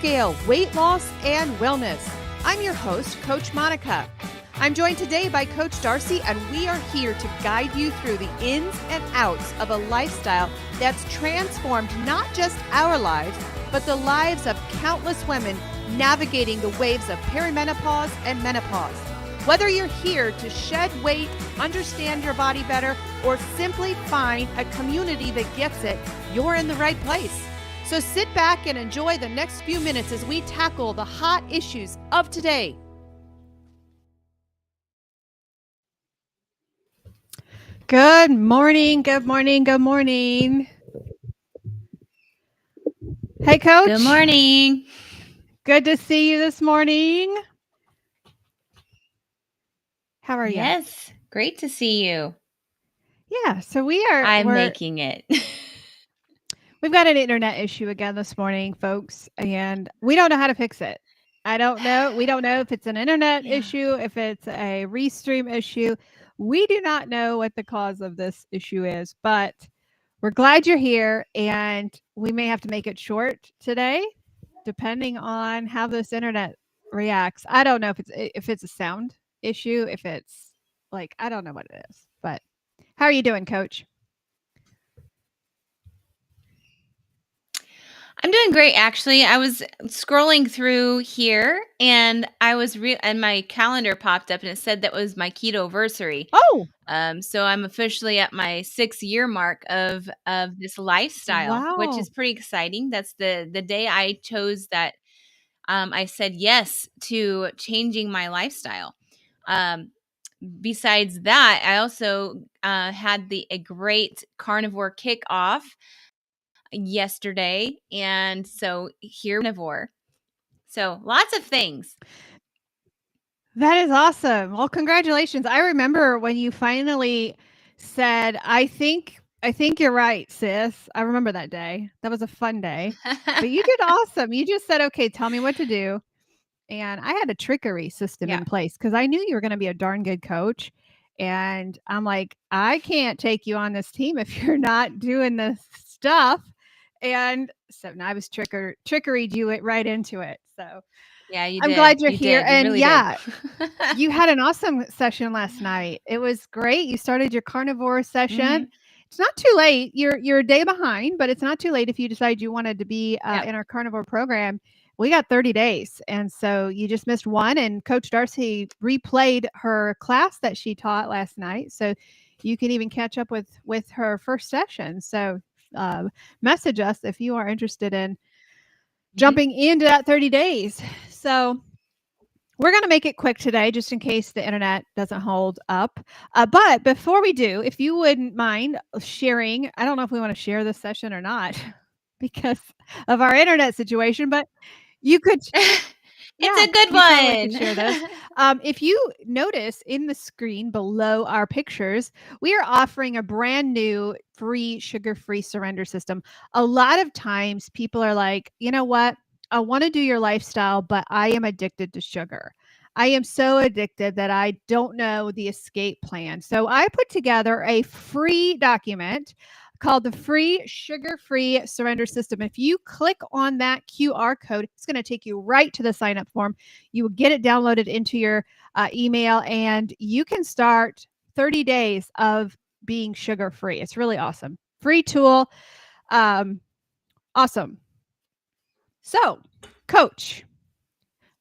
scale weight loss and wellness. I'm your host, Coach Monica. I'm joined today by Coach Darcy, and we are here to guide you through the ins and outs of a lifestyle that's transformed not just our lives, but the lives of countless women navigating the waves of perimenopause and menopause. Whether you're here to shed weight, understand your body better, or simply find a community that gets it, you're in the right place. So sit back and enjoy the next few minutes as we tackle the hot issues of today. Good morning, good morning, good morning. Hey, Coach. Good morning. Good to see you this morning. How are you? Yes, great to see you. Yeah, so we're making it. We've got an internet issue again this morning, folks, and we don't know how to fix it. I don't know. We don't know if it's an internet issue, if it's a restream issue. We do not know what the cause of this issue is, but we're glad you're here, and we may have to make it short today, depending on how this internet reacts. I don't know if it's a sound issue, if it's like, I don't know what it is, but how are you doing, Coach? I'm doing great, actually. I was scrolling through here, and and my calendar popped up, and it said that was my keto-versary. Oh, so I'm officially at my 6-year mark of this lifestyle, which is wow. pretty exciting. That's the day I chose that. I said yes to changing my lifestyle. Besides that, I also had a great carnivore kickoff yesterday, and so here carnivore. So lots of things. That is awesome. Well, congratulations. I remember when you finally said, I think you're right, sis. I remember that day. That was a fun day. But you did awesome. You just said, okay, tell me what to do. And I had a trickery system Yeah. in place because I knew you were going to be a darn good coach. And I'm like, I can't take you on this team if you're not doing this stuff. And so now I was trickeried you right into it. So Yeah, you I'm did. glad you're You here. did. You And really yeah, did. you had an awesome session last night. It was great. You started your carnivore session. Mhm. It's not too late. You're a day behind, but it's not too late if you decide you wanted to be Yep. in our carnivore program. We got 30 days. And so you just missed one. And Coach Darcy replayed her class that she taught last night. So you can even catch up with her first session. So message us if you are interested in jumping into that 30 days. So we're going to make it quick today, just in case the internet doesn't hold up. But before we do, if you wouldn't mind sharing, I don't know if we want to share this session or not because of our internet situation, but you could. It's Yeah, a good you totally could one. share this. If you notice in the screen below our pictures, we are offering a brand new free sugar-free surrender system. A lot of times people are like, you know what? I want to do your lifestyle, but I am addicted to sugar. I am so addicted that I don't know the escape plan. So I put together a free document called the Free Sugar-Free Surrender System. If you click on that QR code, it's going to take you right to the sign-up form. You will get it downloaded into your email, and you can start 30 days of being sugar-free. It's really awesome. Free tool. Awesome. So, Coach,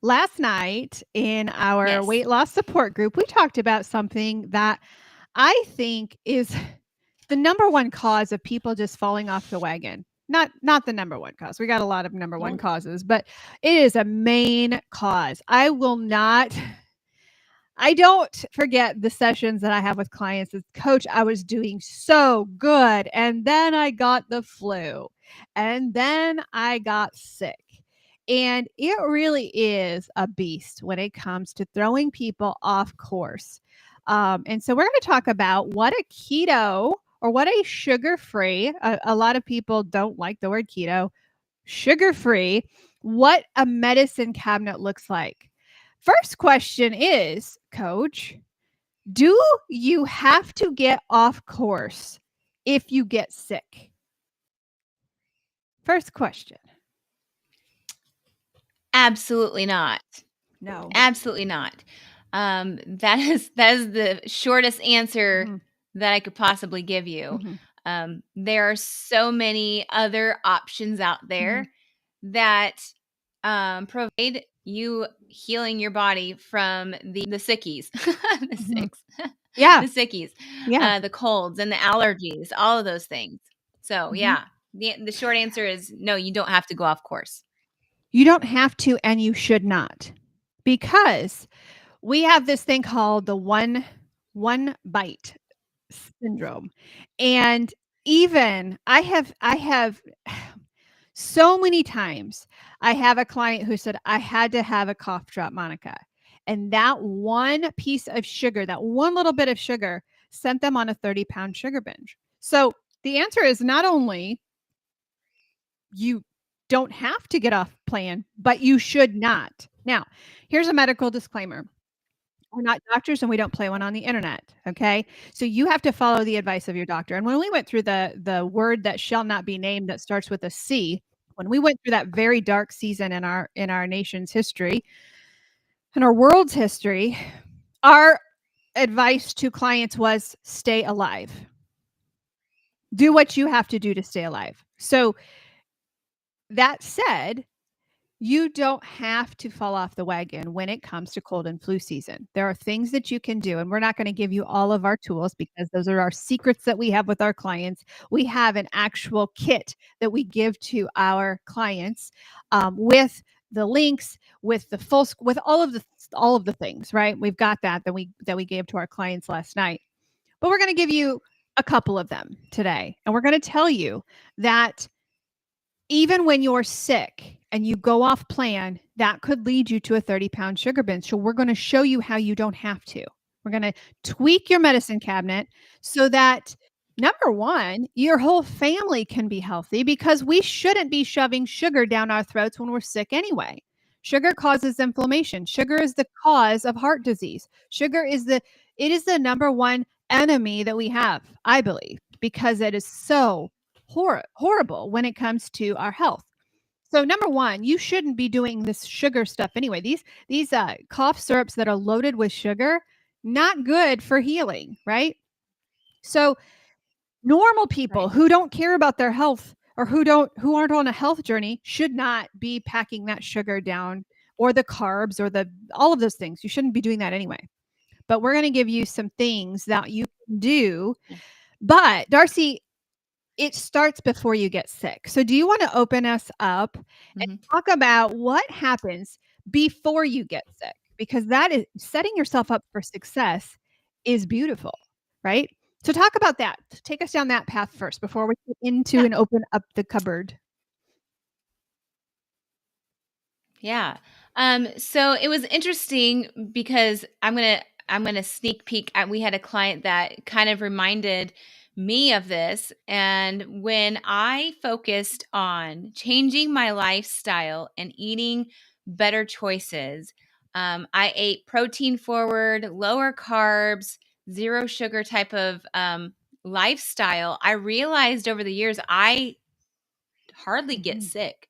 last night in our weight loss support group, we talked about something that I think is the number one cause of people just falling off the wagon. Not the number one cause. We got a lot of number one causes, but it is a main cause. I don't forget the sessions that I have with clients as coach. I was doing so good, and then I got the flu, and then I got sick. And it really is a beast when it comes to throwing people off course. And so we're going to talk about what a keto or what a sugar-free, a lot of people don't like the word keto, sugar-free, what a medicine cabinet looks like. First question is, Coach, do you have to get off course if you get sick? First question. Absolutely not. No. Absolutely not. That is the shortest answer Mhm, that I could possibly give you. mhm, There are so many other options out mhm, there that provide you healing your body from the sickies, the mhm. sicks, Yeah, the sickies, yeah. the colds and the allergies, all of those things. So Mhm. yeah, the short answer is no. You don't have to go off course. You don't have to, and you should not, because we have this thing called the one bite syndrome, and even I have so many times I have a client who said, "I had to have a cough drop, Monica," and that one piece of sugar, that one little bit of sugar sent them on a 30-pound sugar binge. So, the answer is not only you don't have to get off plan, but you should not. Now, here's a medical disclaimer. We're not doctors and we don't play one on the internet, okay? So you have to follow the advice of your doctor. And when we went through the word that shall not be named that starts with a C, when we went through that very dark season in our nation's history, in our world's history, our advice to clients was stay alive. Do what you have to do to stay alive. So that said, you don't have to fall off the wagon when it comes to cold and flu season. There are things that you can do, and we're not going to give you all of our tools because those are our secrets that we have with our clients. We have an actual kit that we give to our clients with the links, with the with all of the things. Right? We've got that we gave to our clients last night, but we're going to give you a couple of them today, and we're going to tell you that even when you're sick and you go off plan, that could lead you to a 30-pound sugar binge. So we're going to show you how you don't have to. We're going to tweak your medicine cabinet so that number one, your whole family can be healthy because we shouldn't be shoving sugar down our throats when we're sick anyway. Sugar causes inflammation. Sugar is the cause of heart disease. It is the number one enemy that we have, I believe, because it is so horrible when it comes to our health. So number one, you shouldn't be doing this sugar stuff anyway. These cough syrups that are loaded with sugar, not good for healing, right? So normal people Right. who don't care about their health or who aren't on a health journey should not be packing that sugar down or the carbs or the all of those things. You shouldn't be doing that anyway. But we're going to give you some things that you can do. Yeah. But Darcy, it starts before you get sick. So do you wanna open us up and Mhm. talk about what happens before you get sick? Because that is setting yourself up for success is beautiful, right? So talk about that. Take us down that path first before we get into Yeah. and open up the cupboard. Yeah. So it was interesting because I'm gonna sneak peek. We had a client that kind of reminded me of this, and when I focused on changing my lifestyle and eating better choices, I ate protein forward, lower carbs, zero sugar type of lifestyle. I realized over the years I hardly get Mhm, sick.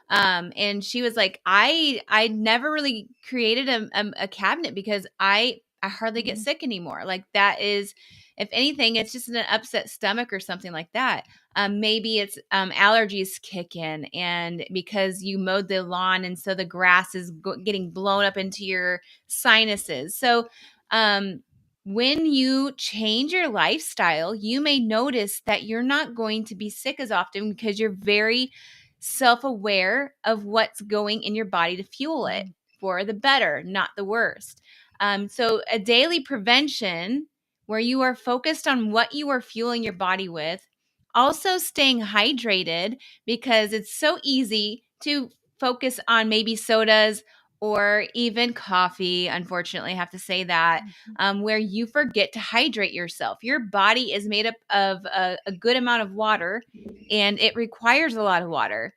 And she was like, I never really created a cabinet because I hardly get mhm, sick anymore. Like that is, if anything, it's just an upset stomach or something like that. Maybe it's allergies kick in, and because you mowed the lawn, and so the grass is getting blown up into your sinuses. So, when you change your lifestyle, you may notice that you're not going to be sick as often because you're very self aware of what's going in your body to fuel it mhm, for the better, not the worst. So, a daily prevention where you are focused on what you are fueling your body with, also staying hydrated because it's so easy to focus on maybe sodas or even coffee. Unfortunately, I have to say that mhm, where you forget to hydrate yourself. Your body is made up of a good amount of water and it requires a lot of water.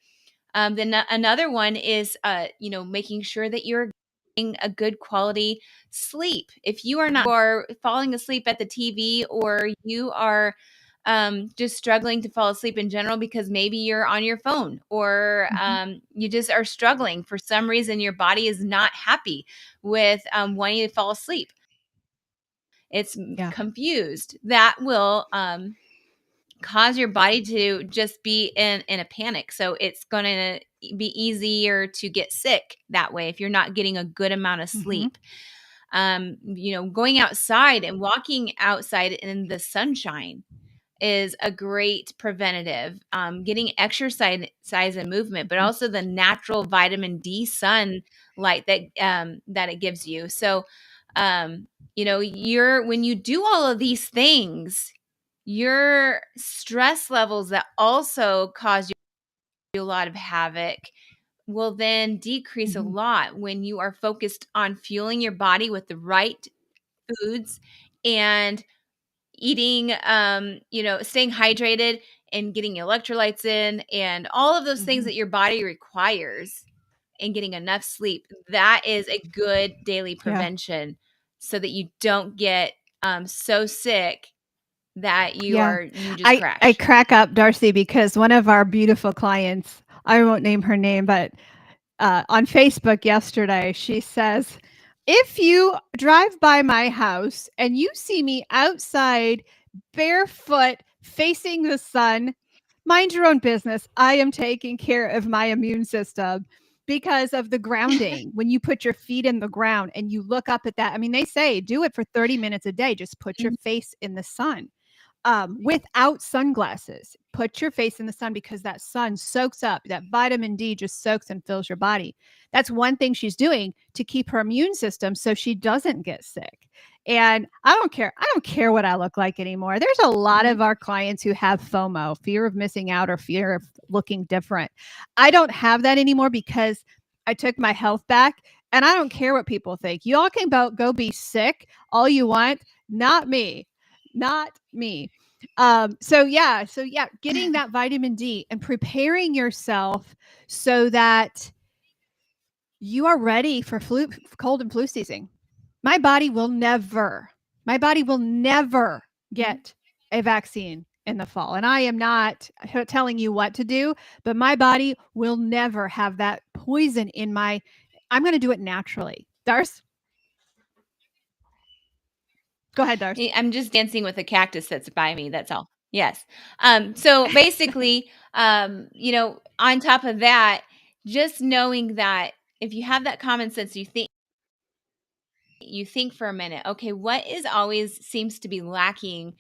Then another one is, making sure that you're getting a good quality sleep. If you are not, you are falling asleep at the TV, or you are just struggling to fall asleep in general because maybe you're on your phone, or Mhm. you just are struggling for some reason. Your body is not happy with wanting to fall asleep. It's Yeah. confused. That will cause your body to just be in a panic. So it's going to be easier to get sick that way if you're not getting a good amount of Mhm. sleep. Going outside and walking outside in the sunshine is a great preventative. Getting exercise size and movement, but Mhm. also the natural vitamin D sunlight that it gives you. So, you're when you do all of these things, your stress levels that also cause you a lot of havoc will then decrease a Mhm. lot when you are focused on fueling your body with the right foods and eating, staying hydrated and getting electrolytes in and all of those things Mhm. that your body requires, and getting enough sleep. That is a good daily Yeah. prevention so that you don't get so sick that Yeah. you just I crash. crack up, Darcy, because one of our beautiful clients, I won't name her name, but on Facebook yesterday, she says, "If you drive by my house and you see me outside barefoot facing the sun, mind your own business. I am taking care of my immune system because of the grounding. When you put your feet in the ground and you look up at that, I mean, they say do it for 30 minutes a day. Just put your Mhm, face in the sun without sunglasses. Put your face in the sun because that sun soaks up that vitamin D, just soaks and fills your body. That's one thing she's doing to keep her immune system so she doesn't get sick. And I don't care. I don't care what I look like anymore. There's a lot mhm, of our clients who have FOMO, fear of missing out or fear of looking different. I don't have that anymore because I took my health back and I don't care what people think. You all can go be sick all you want, not me. Not me. So yeah, getting that vitamin D and preparing yourself so that you are ready for cold and flu season. My body will never, my body will never mhm. get a vaccine in the fall. And I am not telling you what to do, but my body will never have that poison in my. I'm going to do it naturally. Darce, go ahead, Darce. I'm just dancing with a cactus that's by me, that's all. Yes. So basically, on top of that, just knowing that if you have that common sense, you think for a minute, okay, what is always seems to be lacking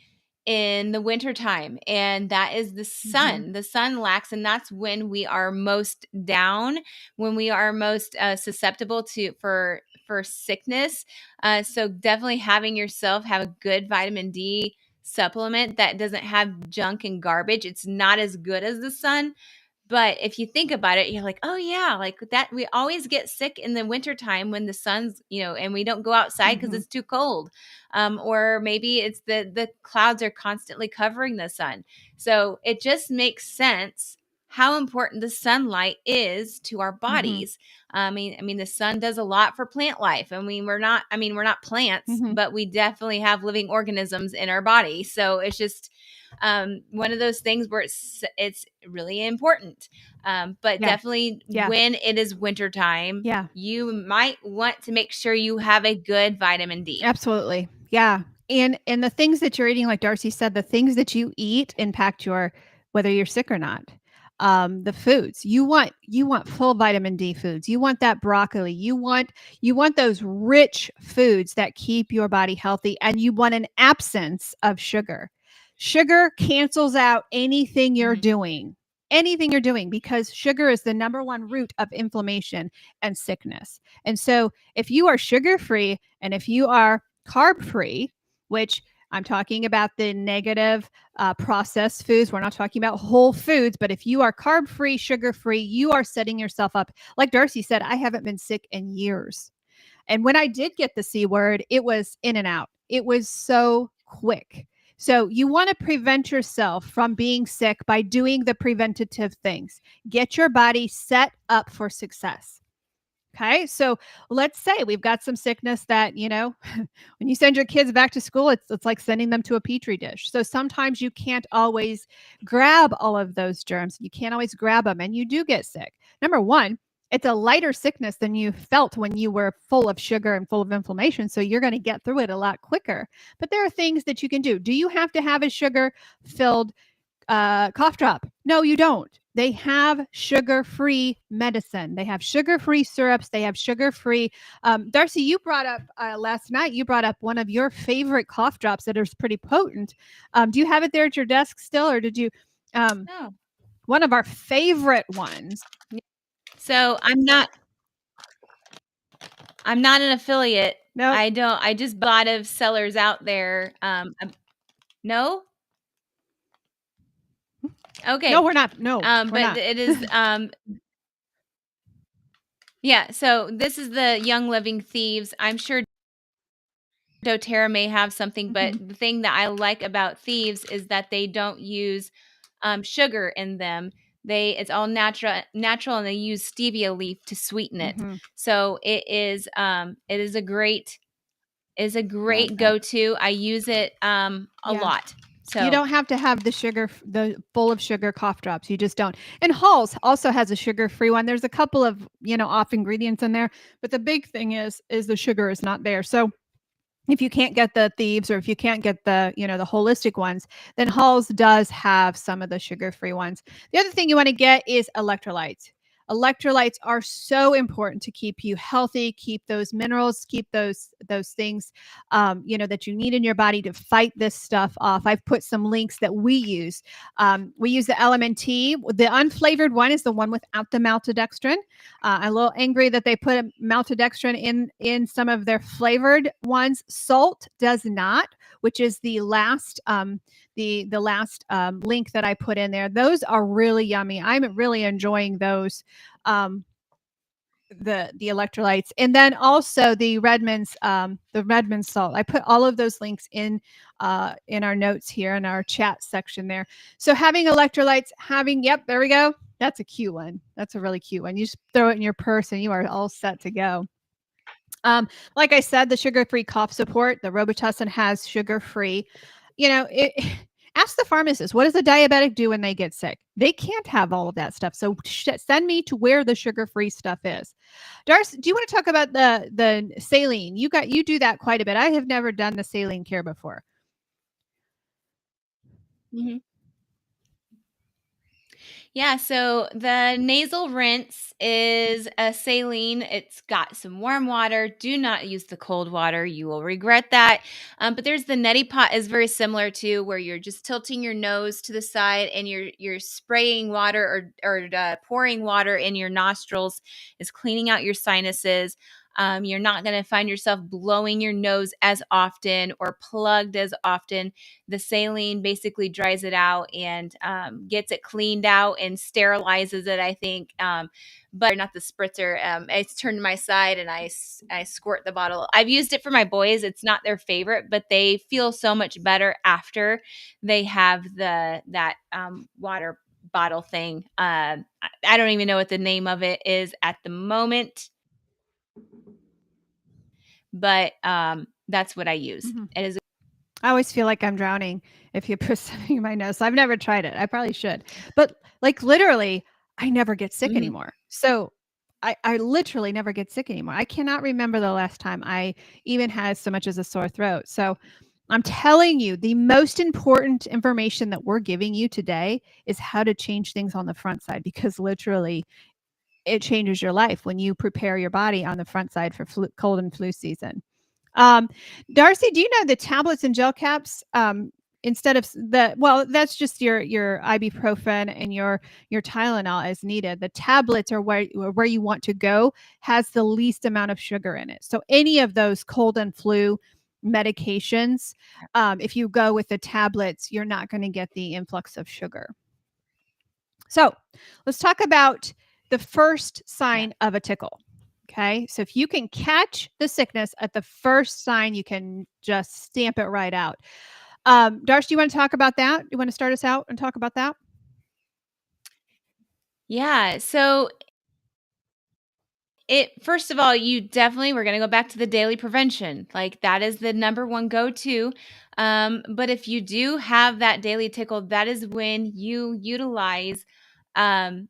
in the wintertime? And that is the Hmm. sun. The sun lacks, and that's when we are most down, when we are most susceptible for sickness. So definitely having yourself have a good vitamin D supplement that doesn't have junk and garbage. It's not as good as the sun, but if you think about it, you're like, "Oh, yeah, like that we always get sick in the wintertime when the sun's, and we don't go outside because Hmm. it's too cold." Or maybe it's the clouds are constantly covering the sun. So it just makes sense how important the sunlight is to our Hmm. bodies. I mean, the sun does a lot for plant life. I mean, we're not plants, Hmm. but we definitely have living organisms in our body. So it's just one of those things where it's really important. But Yeah. definitely Yeah. when it is wintertime, Yeah. you might want to make sure you have a good vitamin D. Absolutely. Yeah. And the things that you're eating, like Darcy said, the things that you eat impact your whether you're sick or not. The foods you want full vitamin D foods. You want that broccoli. You want those rich foods that keep your body healthy, and you want an absence of sugar. Sugar cancels out anything you're Mhm. doing. Anything you're doing because sugar is the number one root of inflammation and sickness. And so if you are sugar free and if you are carb free, which I'm talking about the negative processed foods, we're not talking about whole foods, but if you are carb free, sugar free, you are setting yourself up. Like Darcy said, I haven't been sick in years. And when I did get the C word, it was in and out. It was so quick. So you want to prevent yourself from being sick by doing the preventative things. Get your body set up for success. Okay, so let's say we've got some sickness that, when you send your kids back to school, it's like sending them to a petri dish. So sometimes you can't always grab all of those germs. You can't always grab them and you do get sick. Number one, it's a lighter sickness than you felt when you were full of sugar and full of inflammation. So you're going to get through it a lot quicker. But there are things that you can do. Do you have to have a sugar filled cough drop? No, you don't. They have sugar-free medicine. They have sugar-free syrups. They have sugar-free. Darcy, you brought up last night. You brought up one of your favorite cough drops that is pretty potent. Do you have it there at your desk still, or did you? Um, Oh. one of our favorite ones. So I'm not an affiliate. No, I just bought of sellers out there. No? no, Okay. we're not. No, we're But not. it is yeah, so this is the Young Living Thieves. I'm sure doTERRA may have something, but Mhm, the thing that I like about Thieves is that they don't use sugar in them. It's all natural, and they use stevia leaf to sweeten it. mhm. So it is a Love great that. go-to. I use it a Yeah. lot. You So don't have to have the full of sugar cough drops. You just don't. And Halls also has a sugar-free one. There's a couple of, off ingredients in there, but the big thing is the sugar is not there. So if you can't get the thieves or if you can't get the holistic ones, then Halls does have some of the sugar-free ones. The other thing you want to get is electrolytes. Electrolytes are so important to keep you healthy, keep those minerals, keep those things that you need in your body to fight this stuff off. I've put some links that we use. We use the LMNT. The unflavored one is the one without the maltodextrin. I'm a little angry that they put maltodextrin in some of their flavored ones. Salt does not, which is the last link that I put in there. Those are really yummy. I'm really enjoying those. Um, the electrolytes, and then also the Redmond's salt. I put all of those links in our notes here in our chat section there. So having electrolytes, yep, there we go. That's a cute one. That's a really cute one. You just throw it in your purse and you are all set to go. Like I said, the sugar-free cough support, the Robitussin has sugar-free. It ask the pharmacist, what does a diabetic do when they get sick? They can't have all of that stuff. So send me to where the sugar-free stuff is. Darcy, do you want to talk about the saline? You do that quite a bit. I have never done the saline care before. mhm. Yeah, so the nasal rinse is a saline. It's got some warm water. Do not use the cold water. You will regret that. But there's the neti pot is very similar to where you're just tilting your nose to the side and you're spraying water or pouring water in your nostrils. Is cleaning out your sinuses. You're not going to find yourself blowing your nose as often or plugged as often. The saline basically dries it out and gets it cleaned out and sterilizes it, I think. But not the spritzer. I turn to my side and I squirt the bottle. I've used it for my boys. It's not their favorite, but they feel so much better after they have that water bottle thing. I don't even know what the name of it is at the moment, but that's what I use. Mhm. It is. I always feel like I'm drowning if you put something in my nose. So I've never tried it. I probably should. But like literally, I never get sick Mhm. anymore. So I literally never get sick anymore. I cannot remember the last time I even had so much as a sore throat. So I'm telling you, the most important information that we're giving you today is how to change things on the front side because literally it changes your life when you prepare your body on the front side for cold and flu season. Um, Darcy, do you know the tablets and gel caps? Instead of that's just your ibuprofen and your Tylenol as needed. The tablets are where you want to go. Has the least amount of sugar in it. So any of those cold and flu medications, if you go with the tablets, you're not going to get the influx of sugar. So let's talk about the first Yeah. sign of a tickle. Okay. So if you can catch the sickness at the first sign, you can just stamp it right out. Darcy, do you want to talk about that? You want to start us out and talk about that? Yeah. So First of all, you definitely, we're going to go back to the daily prevention. Like that is the number one go-to. But if you do have that daily tickle, that is when you utilize the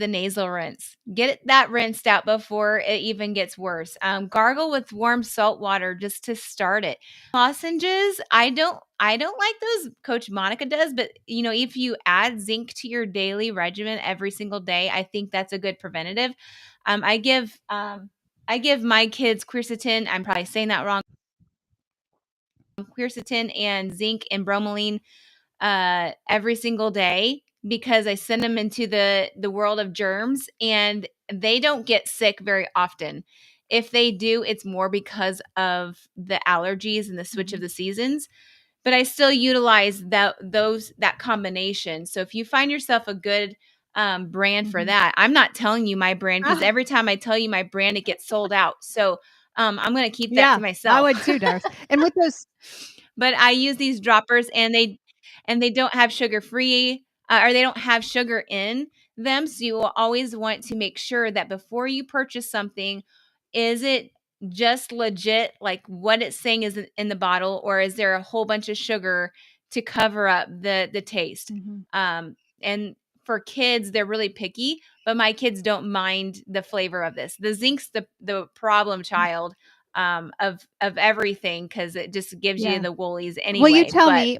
nasal rinse. Get that rinsed out before it even gets worse. Gargle with warm salt water just to start it. Lozenges, I don't like those Coach Monica does, but if you add zinc to your daily regimen every single day, I think that's a good preventative. I give my kids quercetin. I'm probably saying that wrong. Quercetin and zinc and bromelain every single day because I send them into the world of germs, and they don't get sick very often. If they do, it's more because of the allergies and the switch of Mhm. the seasons. But I still utilize that combination. So if you find yourself a good brand for Mhm. that, I'm not telling you my brand because Ah, every time I tell you my brand, it gets sold out. So I'm going to keep that to yeah, I myself. would too, Doris. And with those But I use these droppers, and they don't have sugar free, or they don't have sugar in them. So you will always want to make sure that before you purchase something, is it just legit like what it's saying is in the bottle, or is there a whole bunch of sugar to cover up the taste? Mhm. And for kids, they're really picky, but my kids don't mind the flavor of this. The zinc's the problem child of everything because it just gives you Yeah. the woolies anyway, but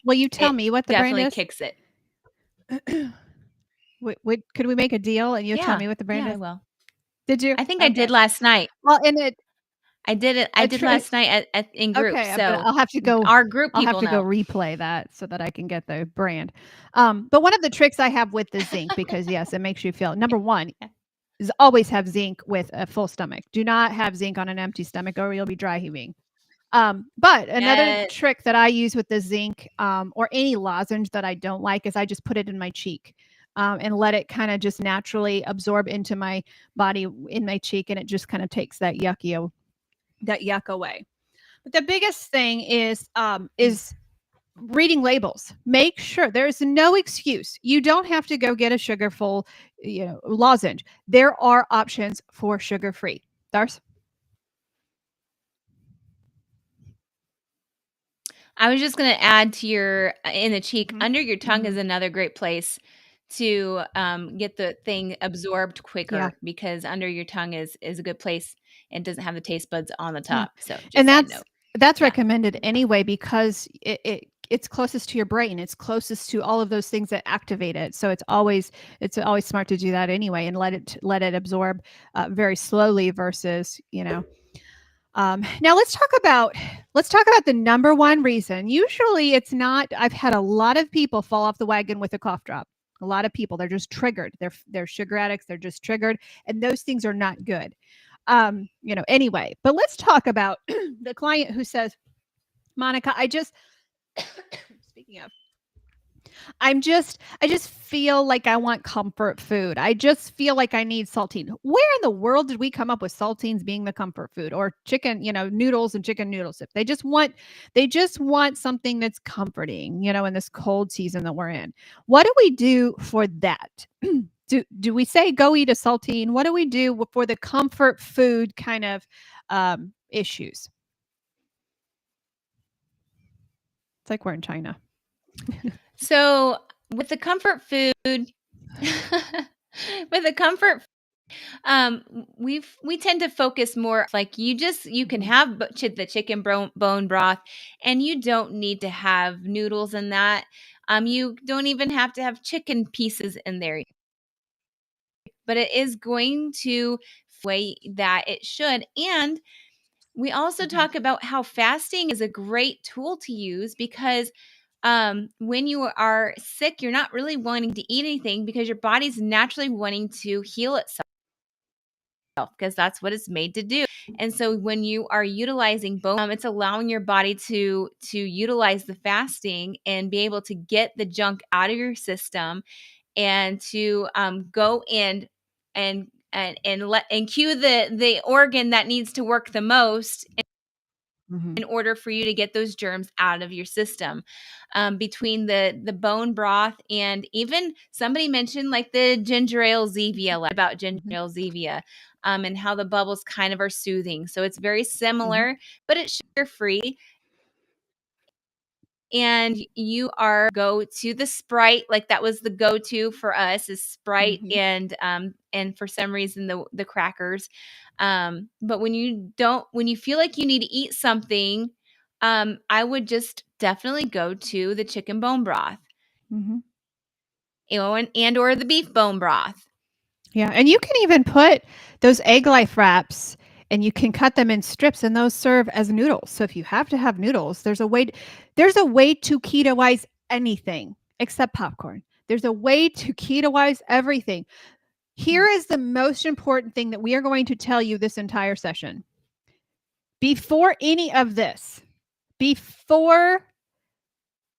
Will you tell it me what the brand definitely is? kicks it. Could we make a deal and you tell Yeah, me what the brand yeah, I is? will. Did you? I think I did Okay. last night. Well, and it I a did tr last night at in group, okay, but so our group I'll have people to go know. replay that so that I can get the brand. But one of the tricks I have with the zinc, because yes, it makes you feel number 1 Yeah. is always have zinc with a full stomach. Do not have zinc on an empty stomach or you'll be dry heaving. But another Yes. trick that I use with the zinc, or any lozenge that I don't like is I just put it in my cheek, and let it kind of just naturally absorb into my body in my cheek, and it just kind of takes that yuck away. But the biggest thing Mm. is reading labels. Make sure there's no excuse. You don't have to go get a sugar full, lozenge. There are options for sugar free. Darce? I was just gonna add to your in the cheek, Hmm. under your tongue is Hmm. another great place to, get the thing absorbed Yeah. quicker because under your tongue is a good place and doesn't have the taste buds on the Yeah. top, so And just side note. that's Yeah. recommended anyway because it's closest to your brain. It's closest to all of those things that activate it. So it's always smart to do that anyway and let it absorb very slowly versus now let's talk about the number one reason. Usually it's not. I've had a lot of people fall off the wagon with a cough drop. A lot of people, they're just triggered. They're sugar addicts. They're just triggered, and those things are not good. Anyway, but let's talk about the client who says, Monica, I just speaking of, I just feel like I want comfort food. I just feel like I need saltine. Where in the world did we come up with saltines being the comfort food, or chicken, noodles and chicken noodle soup? They just want something that's comforting, in this cold season that we're in. What do we do for that? Do we say go eat a saltine? What do we do for the comfort food kind of issues? It's like we're in China. So, with the comfort food with the comfort we tend to focus more like you can Mhm. have the chicken bone broth, and you don't need to have noodles in that. You don't even have to have chicken pieces in there, but it is going to way that it should. And we also Mhm. talk about how fasting is a great tool to use because when you are sick, you're not really wanting to eat anything because your body's naturally wanting to heal itself because that's what it's made to do. And so when you are utilizing both, it's allowing your body to utilize the fasting and be able to get the junk out of your system and to go in and cue the organ that needs to work the most Mhm. in order for you to get those germs out of your system. Between the bone broth and even somebody mentioned like the ginger ale Zevia, about ginger Mhm. ale Zevia. and how the bubbles kind of are soothing. So it's very Mhm. similar, but it's sugar free. And you are go to the Sprite, like that was the go-to for us is Sprite Mhm. and for some reason the crackers. But when you feel like you need to eat something, I would just definitely go to the chicken bone broth, Mhm. and or the beef bone broth. Yeah, and you can even put those egg life wraps and you can cut them in strips and those serve as noodles. So if you have to have noodles, there's a way to ketoize anything except popcorn. There's a way to ketoize everything. Here is the most important thing that we are going to tell you this entire session. Before any of this, before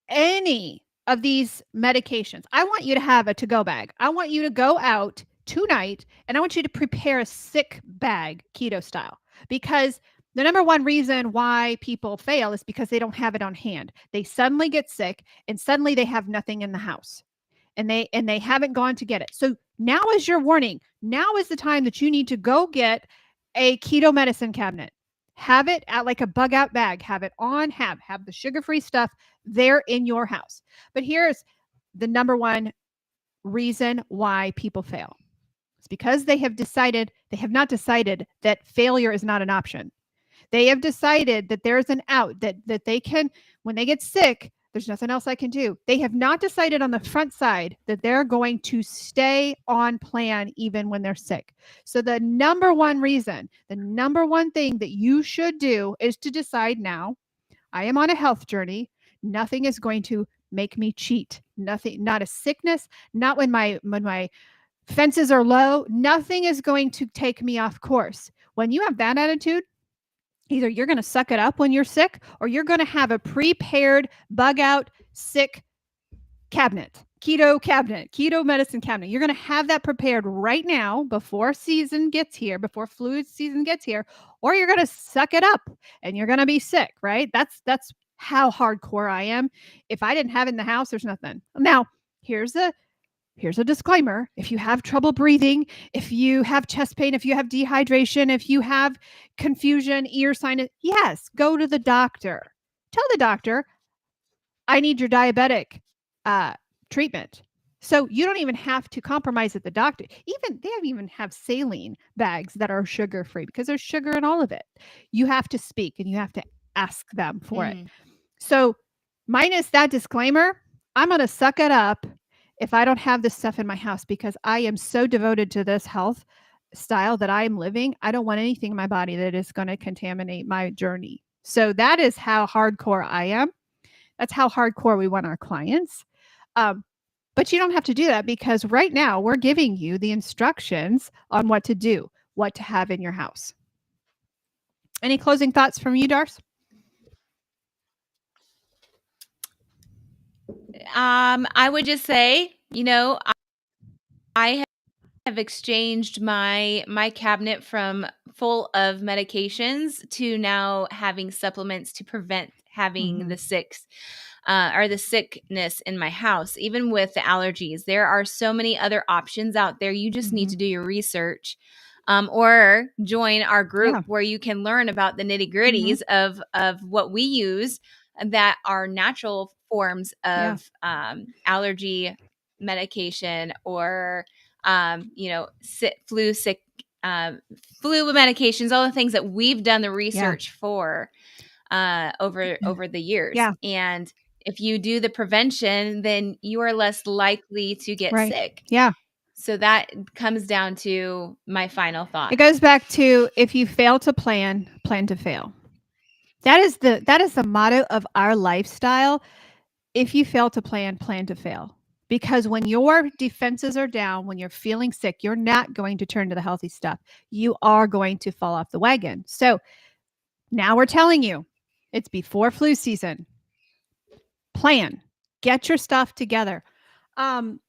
any of these medications, I want you to have a to go bag. I want you to go out tonight and I want you to prepare a sick bag keto style because the number one reason why people fail is because they don't have it on hand. They suddenly get sick and suddenly they have nothing in the house and they haven't gone to get it. So now is your warning. Now is the time that you need to go get a keto medicine cabinet. Have it at like a bug out bag. Have it on. Have the sugar free stuff there in your house. But here's the number one reason why people fail. It's because they have not decided that failure is not an option. They have decided that there's an out that they can when they get sick, there's nothing else I can do. They have not decided on the front side that they're going to stay on plan even when they're sick. So the number one reason, the number one thing that you should do is to decide now, I am on a health journey. Nothing is going to make me cheat. Nothing, not a sickness, not when my fences are low, nothing is going to take me off course. When you have that attitude, either you're going to suck it up when you're sick or you're going to have a prepared bug out sick cabinet, keto medicine cabinet. You're going to have that prepared right now before season gets here, before flu season gets here, or you're going to suck it up and you're going to be sick, right? That's how hardcore I am. If I didn't have it in the house, there's nothing. Now, here's a here's a disclaimer. If you have trouble breathing, if you have chest pain, if you have dehydration, if you have confusion, ear sinus, yes, go to the doctor. Tell the doctor, I need your diabetic uh, treatment. So you don't even have to compromise at the doctor. Even they even have saline bags that are sugar free because there's sugar in all of it. You have to speak and you have to ask them for it. Mm. So, minus that disclaimer, I'm going to suck it up if I don't have this stuff in my house because I am so devoted to this health style that I am living. I don't want anything in my body that is going to contaminate my journey. So, that is how hardcore I am. That's how hardcore we want our clients. Um, but you don't have to do that because right now we're giving you the instructions on what to do, what to have in your house. Any closing thoughts from you, Darce? I would just say, I have exchanged my cabinet from full of medications to now having supplements to prevent having Mm-hmm. the sickness in my house. Even with the allergies, there are so many other options out there. You just need Mm-hmm. to do your research, or join our group Yeah. where you can learn about the nitty Mm-hmm. gritties of what we use that are natural forms Yeah. of allergy medication or flu sick flu medications, all the things that we've done the Yeah. research for over the years. Yeah. And if you do the prevention, then you are less likely to get Right. sick. Yeah. So that comes down to my final It thought. goes back to if you fail to plan, plan to fail. That is the motto of our lifestyle. If you fail to plan, plan to fail. Because when your defenses are down, when you're feeling sick, you're not going to turn to the healthy stuff. You are going to fall off the wagon. So now we're telling you it's before flu season. Plan. Get your stuff together. Um,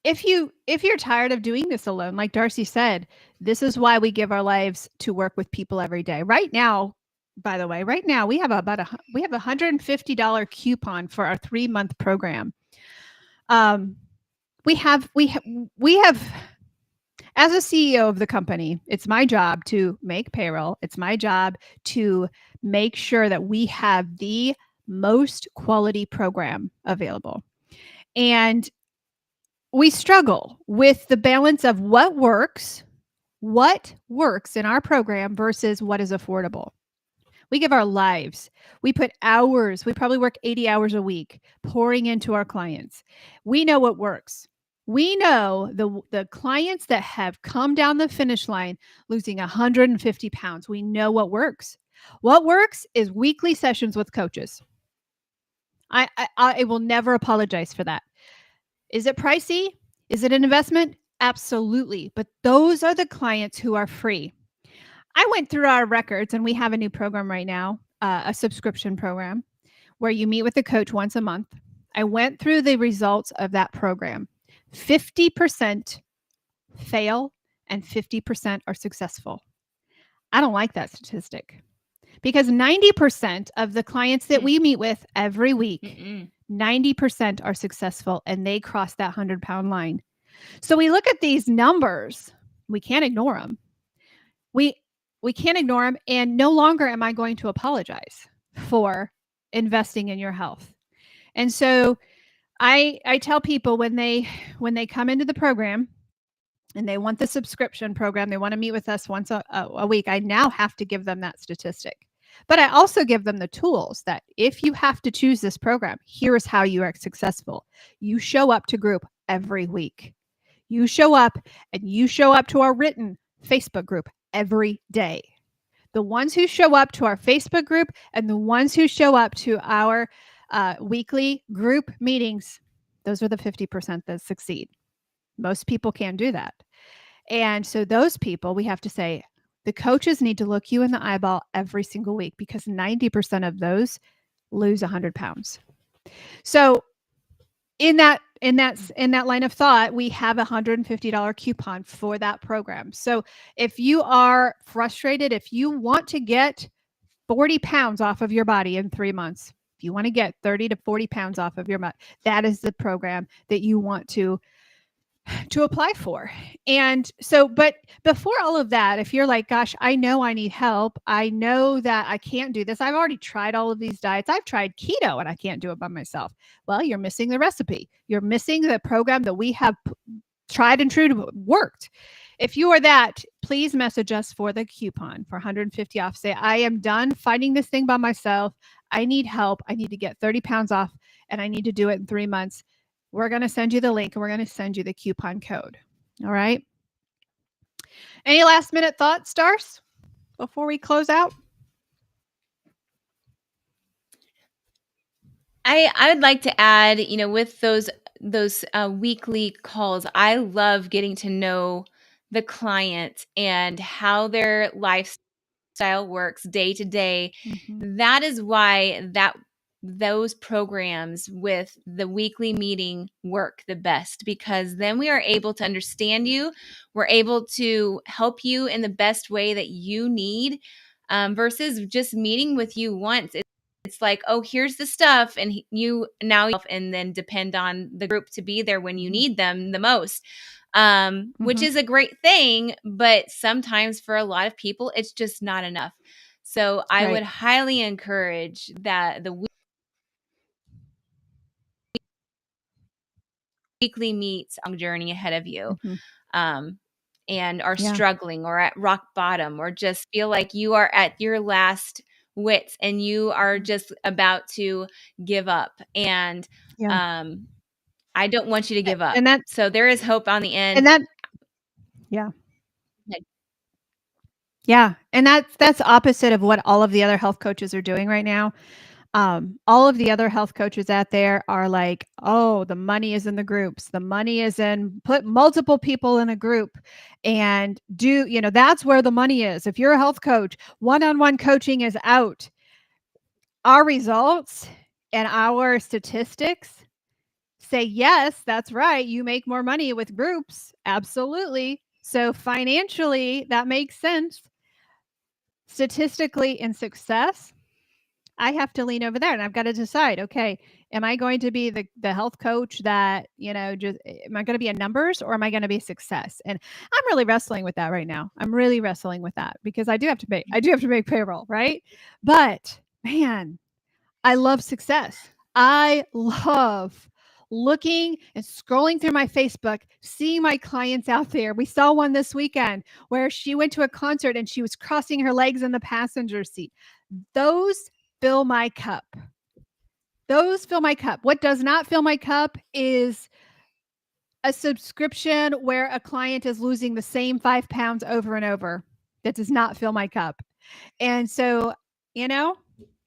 if you're tired of doing this alone, like Darcy said, this is why we give our lives to work with people every day. Right now, by the way, right now we have we have $150 coupon for our 3-month program. Um, we have As a CEO of the company, it's my job to make payroll. It's my job to make sure that we have the most quality program available. And we struggle with the balance of what works in our program versus what is affordable. We give our lives. We put hours. We probably work 80 hours a week pouring into our clients. We know what works. We know the clients that have come down the finish line losing 150 pounds. We know what works. What works is weekly sessions with coaches. I will never apologize for that. Is it pricey? Is it an investment? Absolutely. But those are the clients who are free. I went through our records and we have a new program right now, a subscription program where you meet with the coach once a month. I went through the results of that program. 50% fail and 50% are successful. I don't like that statistic because 90% of the clients that we meet with every week, 90% are successful and they cross that 100-pound line. So we look at these numbers, we can't ignore them. We can't ignore them, and no longer am I going to apologize for investing in your health. And so I tell people when they come into the program and they want the subscription program, they want to meet with us once a week, I now have to give them that statistic. But I also give them the tools that if you have to choose this program, here's how you are successful. You show up to group every week. You show up to our written Facebook group every day. The ones who show up to our Facebook group and the ones who show up to our weekly group meetings, those are the 50% that succeed. Most people can't do that. And so those people, we have to say, the coaches need to look you in the eyeball every single week because 90% of those lose 100 pounds. So in that line of thought, we have a $150 coupon for that program. So if you are frustrated, if you want to get 40 pounds off of your body in 3 months, if you want to get 30 to 40 pounds off of your body, that is the program that you want to apply for. And so, but before all of that, if you're like, gosh, I know I need help. I know that I can't do this. I've already tried all of these diets. I've tried keto and I can't do it by myself. Well, you're missing the recipe. You're missing the program that we have tried and true to worked. If you are that, please message us for the coupon for 150 off. Say, I am done fighting this thing by myself. I need help. I need to get 30 pounds off and I need to do it in 3 months. We're going to send you the link and we're going to send you the coupon code. All right. Any last minute thoughts, Stars, before we close out? I would like to add, with those weekly calls, I love getting to know the client and how their lifestyle works day to day. That is why those programs with the weekly meeting work the best, because then we are able to understand you. We're able to help you in the best way that you need, versus just meeting with you once. It's like, oh, here's the stuff, and you now, and then depend on the group to be there when you need them the most, which is a great thing. But sometimes for a lot of people, it's just not enough. So I would highly encourage that the weekly meets on journey ahead of you, and are struggling or at rock bottom, or just feel like you are at your last wits and you are just about to give up. And I don't want you to give up. And so there is hope on the end. And that, yeah. And that's opposite of what all of the other health coaches are doing right now. All of the other health coaches out there are like, oh, the money is in the groups. The money is in put multiple people in a group and that's where the money is. If you're a health coach, one-on-one coaching is out. Our results and our statistics say, yes, that's right. You make more money with groups. Absolutely. So financially, that makes sense. Statistically, in success, I have to lean over there and I've got to decide, okay, Am I going to be the health coach that, just am I going to be a numbers or am I going to be success? And I'm really wrestling with that right now. I'm really wrestling with that because I do have to make payroll, right? But man, I love success. I love looking and scrolling through my Facebook, seeing my clients out there. We saw one this weekend where she went to a concert and she was crossing her legs in the passenger seat. Those fill my cup. Those fill my cup. What does not fill my cup is a subscription where a client is losing the same 5 pounds over and over. That does not fill my cup. And so, you know,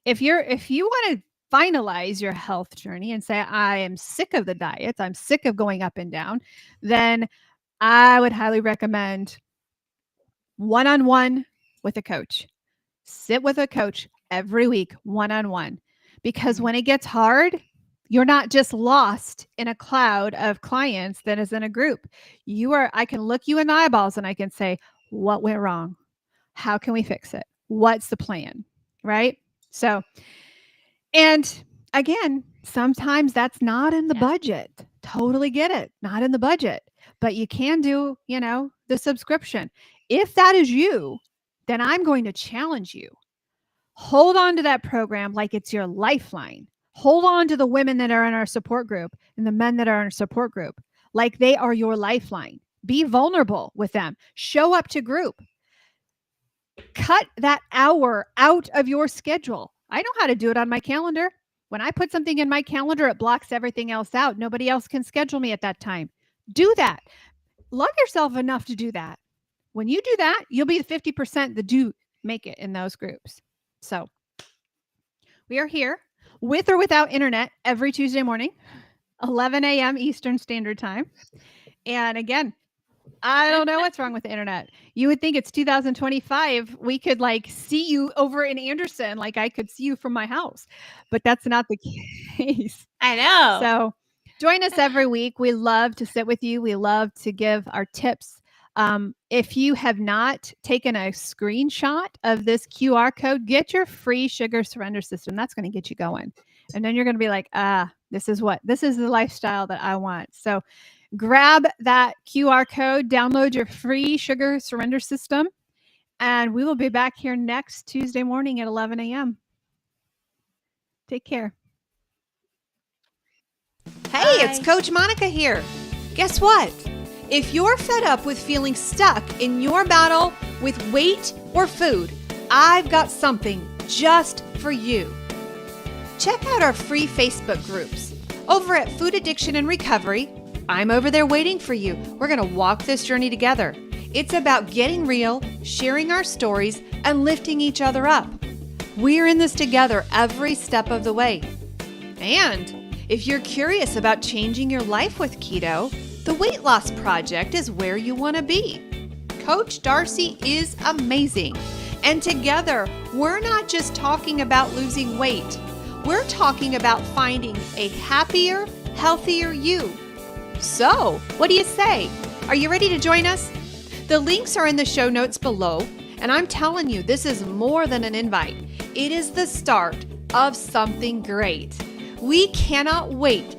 if you want to finalize your health journey and say, I am sick of the diets, I'm sick of going up and down, then I would highly recommend one-on-one with a coach. Sit with a coach every week, one-on-one. Because when it gets hard, you're not just lost in a cloud of clients that is in a group. I can look you in the eyeballs and I can say, what went wrong? How can we fix it? What's the plan? Right? So, and again, sometimes that's not in the budget. Totally get it. Not in the budget. But you can do, the subscription. If that is you, then I'm going to challenge you. Hold on to that program like it's your lifeline. Hold on to the women that are in our support group and the men that are in our support group like they are your lifeline. Be vulnerable with them. Show up to group. Cut that hour out of your schedule. I know how to do it on my calendar. When I put something in my calendar, it blocks everything else out. Nobody else can schedule me at that time. Do that. Love yourself enough to do that. When you do that, you'll be the 50% that do make it in those groups. So we are here with or without internet every Tuesday morning, 11 a.m. Eastern Standard Time. And again, I don't know what's wrong with the internet. You would think it's 2025. We could see you over in Anderson. Like I could see you from my house, but that's not the case. I know. So join us every week. We love to sit with you. We love to give our tips. If you have not taken a screenshot of this QR code, get your free sugar surrender system. That's going to get you going. And then you're going to be like, this is the lifestyle that I want. So grab that QR code, download your free sugar surrender system, and we will be back here next Tuesday morning at 11 a.m. Take care. Hey, Bye. it's Coach Monica here. Guess what? If you're fed up with feeling stuck in your battle with weight or food, I've got something just for you. Check out our free Facebook groups. Over at Food Addiction and Recovery, I'm over there waiting for you. We're going to walk this journey together. It's about getting real, sharing our stories, and lifting each other up. We're in this together every step of the way. And if you're curious about changing your life with keto, the Weight Loss Project is where you want to be. Coach Darcy is amazing. And together, we're not just talking about losing weight. We're talking about finding a happier, healthier you. So, what do you say? Are you ready to join us? The links are in the show notes below, and I'm telling you, this is more than an invite. It is the start of something great. We cannot wait